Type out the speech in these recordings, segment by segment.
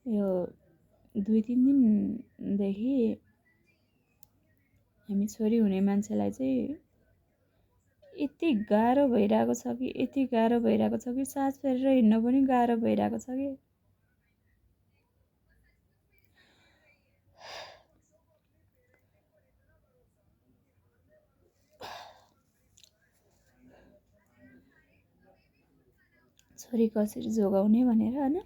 यो 2-3 दिनदेखि हामी छोरी हुने मान्छेलाई चाहिँ यति गाह्रो भइरहेको छ कि यति गाह्रो भइरहेको छ कि सास फेरेर हिँड्न पनि गाह्रो भइरहेको छ कि छोरी कसरी जोगाउने भनेर हैन।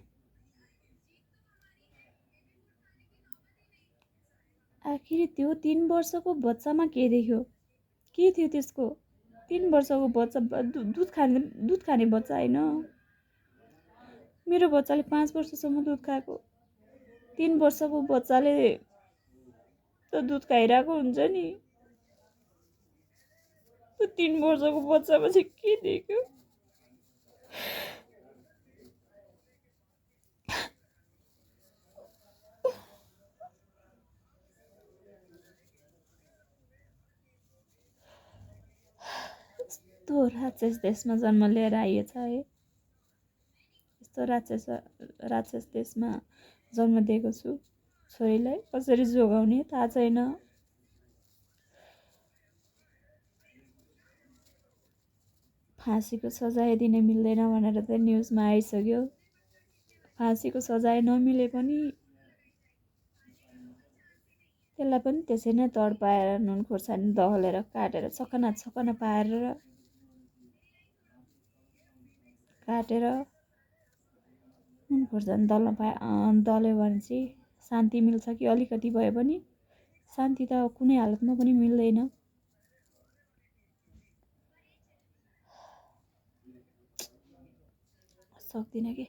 आखिर त्यो 3 वर्षको बच्चामा के देख्यो? के थियो त्यसको? 3 वर्षको बच्चा दुध खाने बच्चा हैन। मेरो बच्चाले 5 वर्षसम्म दुध खाएको। 3 वर्षको बच्चाले त दुध खाइरहेको हुन्छ नि। त्यो 3 वर्षको बच्चामा चाहिँ के देख्यो? यस्तो राक्षस देशमा जन्म लिएर आइएछ है। यस्तो राक्षस देशमा जन्म दिएको छु। छोरीलाई कसरी जोगाउने थाहा छैन। फाँसीको सजाय दिन मिल्दैन भनेर त न्युजमा आइसक्यो। फाँसीको सजाय नमिले पनि त्यसलाई पनि त्यसै नै तडपाएर नुन खोर्सानी दहलेर काटेर छकना पारेर नुन खोर्सानी दल्यो भने चाहिँ शान्ति मिल्छ कि अलिकति भए पनि। शान्ति त कुनै हालतमा पनि मिल्दैन। सक्दिनँ के।